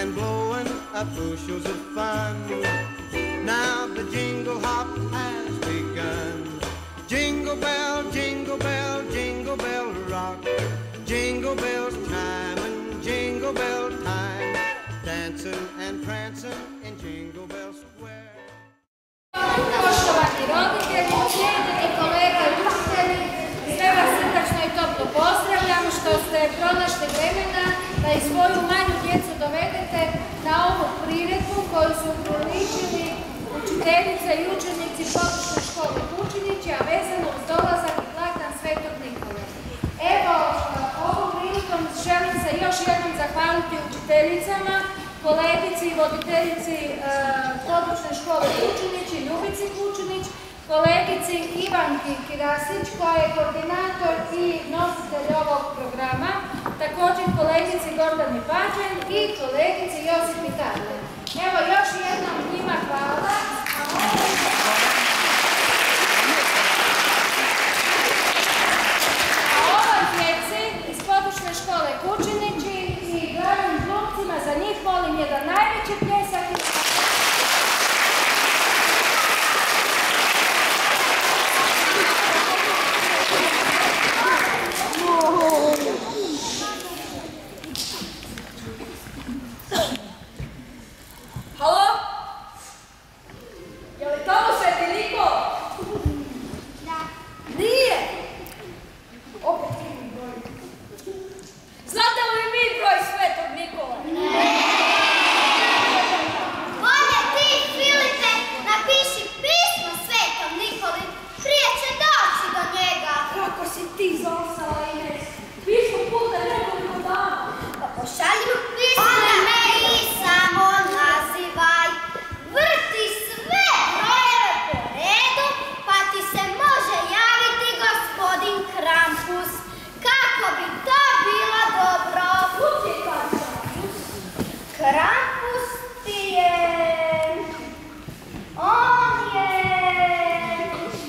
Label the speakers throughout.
Speaker 1: and blowing up bushels of fun. Now the jingle hop has begun. Jingle bell, jingle bell, jingle bell rock. Jingle bells chime and jingle bell time. Dancing and prancing in Jingle Bell Square.
Speaker 2: Poštovani roditelji, cijenjeni kolega i učitelji, sve vas srdačno i toplo pozdravljam što ste pronašli vremena da i svoju manju djecu dovedete na ovu priredbu koju su upriličili učiteljice i učenici područne škole Kučinići, a vezano uz dolazak i blagdan Svetog Nikole. Evo, ovom prilikom želim se još jednom zahvaliti učiteljicama, kolegici i voditeljici područne škole Kučinići, Ljubici Kučinić, kolegici Ivanki Kirasić koja je koordinator i nositelj ovog programa, također kolegici Gordani Pađen i kolegici Josipi Karle. Evo još jednom njima hvala. A ovoj djeci iz područne škole Kučinići i glavnim glumcima za njih molim jedan najveći pljesak.
Speaker 3: Halo? Je li tamo Sveti Niko?
Speaker 2: Da.
Speaker 3: Nije! Opet krivi broj. Znate li mi broj Svetog Nikola?
Speaker 4: Bolje ti, Filipe, napiši pismo Svetom Nikoli, prije će doći do njega.
Speaker 3: Kako si ti zaostala, Ines? Pismo puta nekoliko dana.
Speaker 4: Pa pošalji mu pismo. Ona me i samo nazivaj. Vrti sve brojeve po redu, pa ti se može javiti gospodin Krampus. Kako bi to bilo dobro?
Speaker 3: Utjekaj sam.
Speaker 4: Krampus ti je... On je...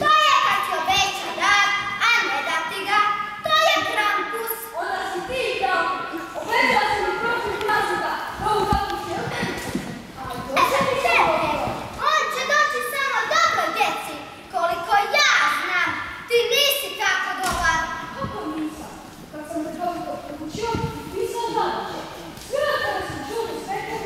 Speaker 4: To je kad ti obeća dar, a ne da ti ga. To je Krampus.
Speaker 3: Onda si ti tamo. Obećala si mi prošli prazuda. Ovu zapušću.
Speaker 4: On će doći samo dobroj djeci. Koliko ja znam, ti nisi tako dobar.
Speaker 3: Kako nisam? Kad sam me toliko učio, nisam zadaće. Sve kada sam čuli Svetog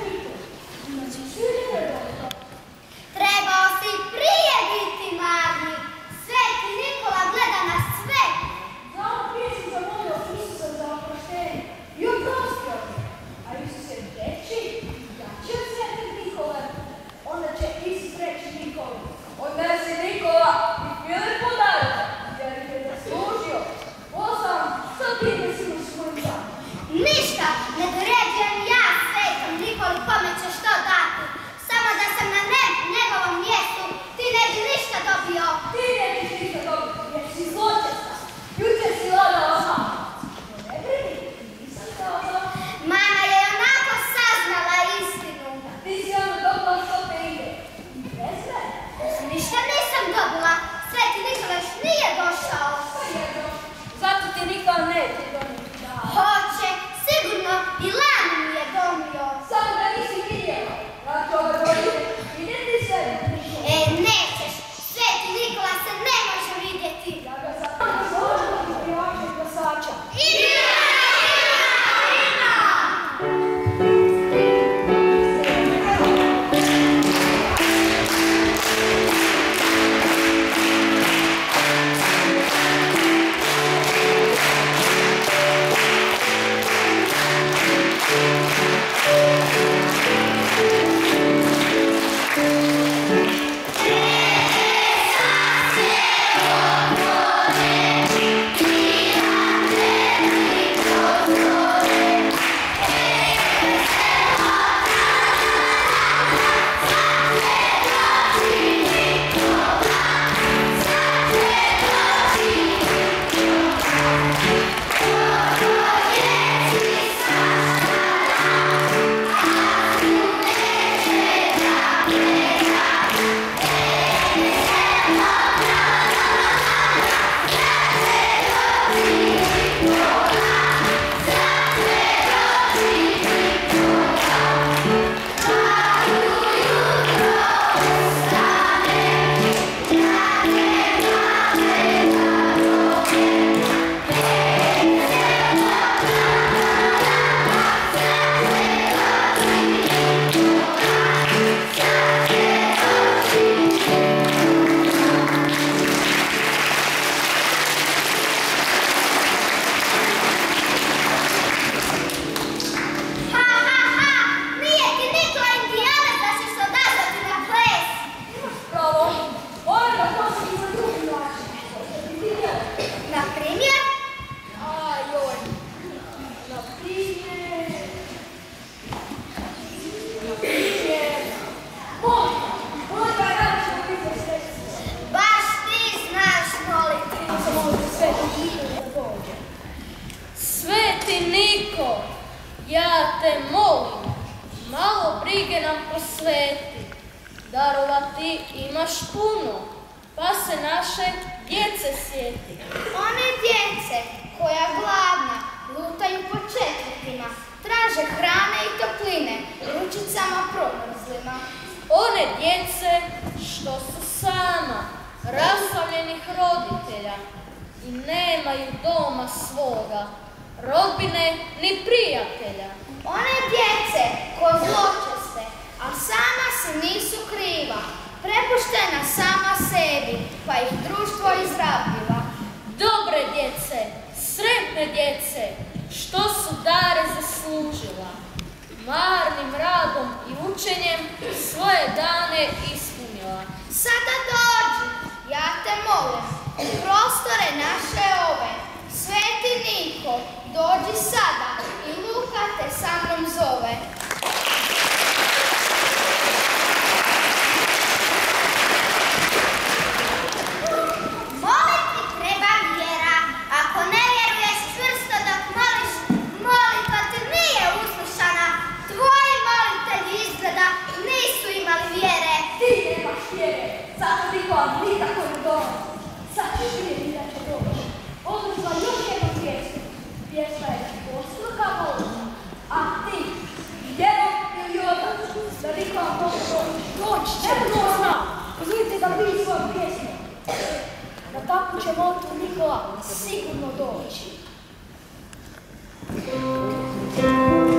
Speaker 3: Ja te molim, malo brige nam posveti. Darovati imaš puno, pa se naše djece sjeti.
Speaker 4: One djece koja gladna lutaju po četvrtima, traže hrane i topline, ručicama promrzlima.
Speaker 3: One djece što su sama, rastavljenih roditelja i nemaju doma svoga, rodbine ni prijatelja.
Speaker 4: One djece koje zločeste, a sama se nisu kriva, prepuštena sama sebi, pa ih društvo izrabljiva.
Speaker 3: Dobre djece, sretne djece, što su dare zaslužila, marnim radom i učenjem svoje dane ispunila.
Speaker 4: Sada dođi, ja te molim, u prostore naše ove, Sveti Niko, dođi sada i Luka te sa mnom zove. Molitvi treba vjera, ako ne vjeruješ čvrsto dok moliš, molitva ti nije uslušana, tvoji molitelji izgleda nisu imali vjere.
Speaker 3: Ti nemaš vjere, zato Nikola nikako ne dolazi. Sad ćeš vidjeti da će doći. Odlučila još jednu pjesmu. Pjesma je dvostruka molitva, a ti, djevo ili otac, da Nikola može doći. Doći će, to zna. Pozovite da vidi svoju pjesmu. Na takvu će molitvu Nikola sigurno doći.
Speaker 4: Thank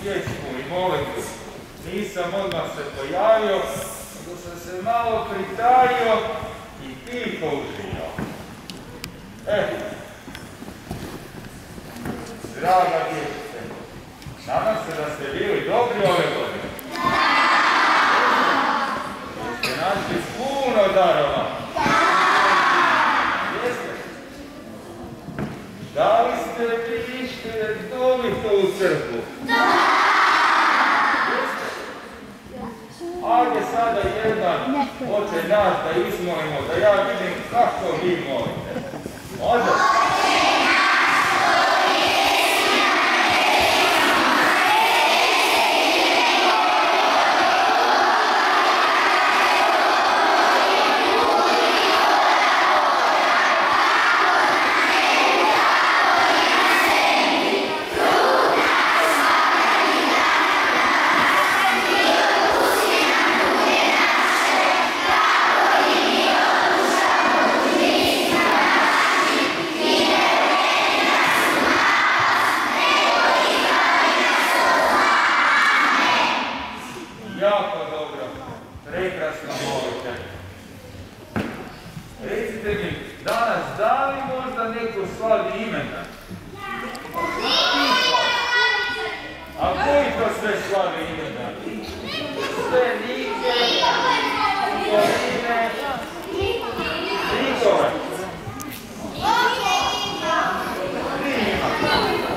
Speaker 5: pjesmu i molitvu. Nisam odmah se pojavio, nego sam se malo pritajio i tiho uživao. Draga dječice, nadam se da ste bili dobri ove godine. Jeste našli puno darova. Jeste? Da li ste vi išli redovito u crkvu? Jeste? Ajde sada jedan Oče naš da izmolimo, da ja vidim kako vi molite. Može? Jako dobro, prekrasno molite. Recite mi, danas da li možda neko slavi imena? A koji to sve slavi imena? Sve Nike, Korine, Nikove.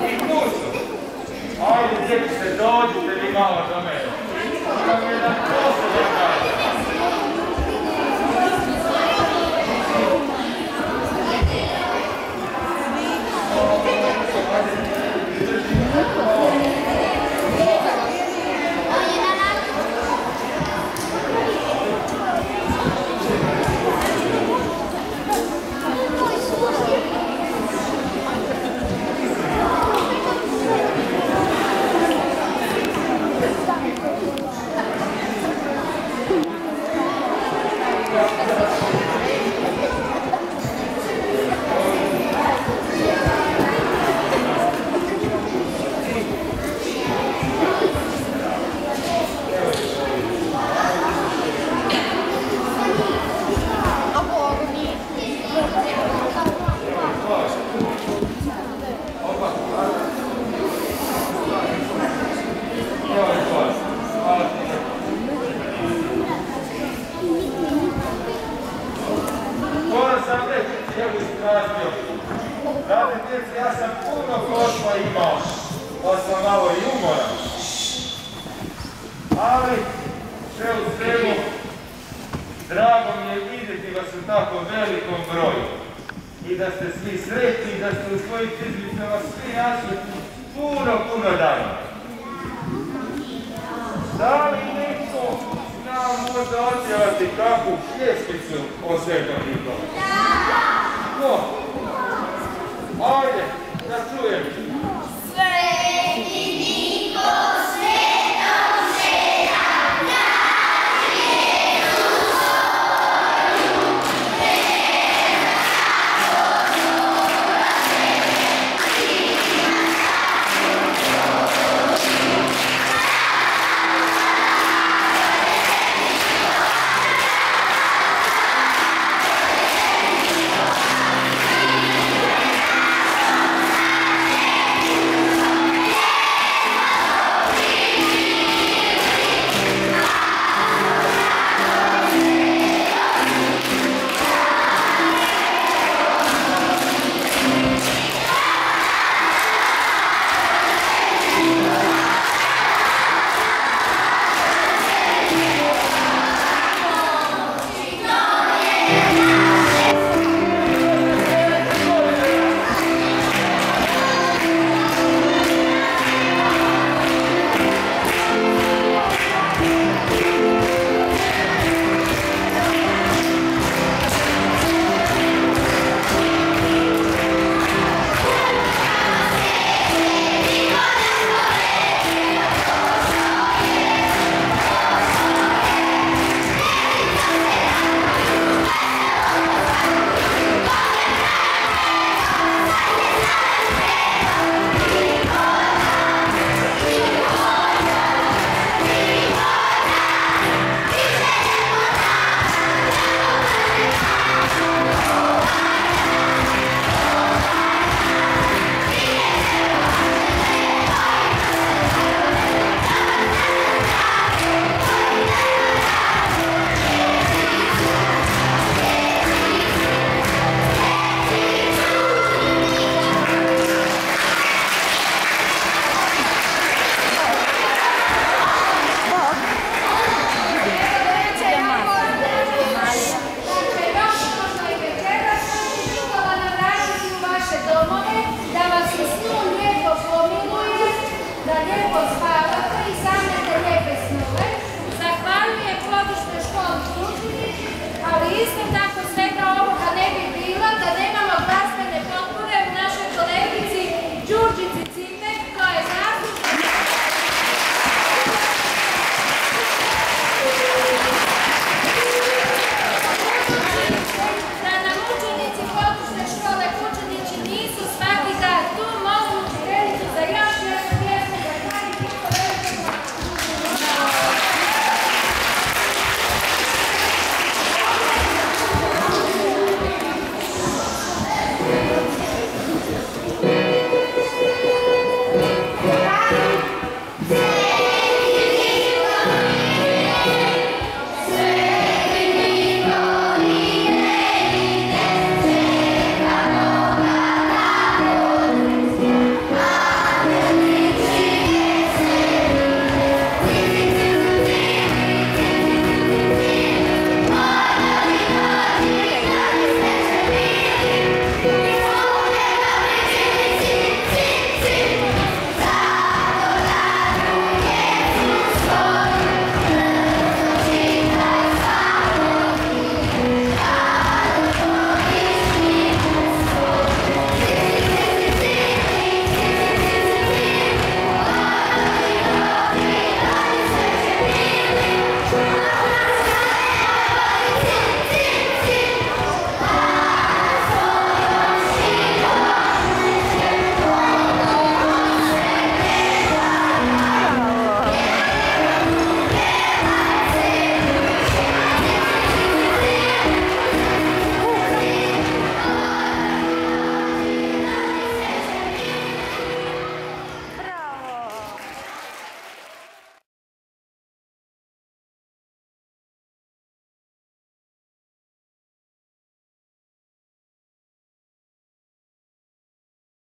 Speaker 5: I tu su. Ajde, dječice, dođite vi malo do mene. Imam jedan poseban dan. Dragi djeci, ja sam puno posla imao, pa sam malo i umoran. Ali, sve u svemu, drago mi je vidjeti vas u tako velikom broju. I da ste svi sretni, i da ste u svojim izlicama svi našli puno dana. Da li neko zna možda otjevati kakvu pjesmicu o Svetom Nikoli? No, ajde, da čujem.
Speaker 4: Sveti Niko, svetom sveta, naš Jezus svoju, vremena pozora sveta, svima tako
Speaker 2: lijepo spavati.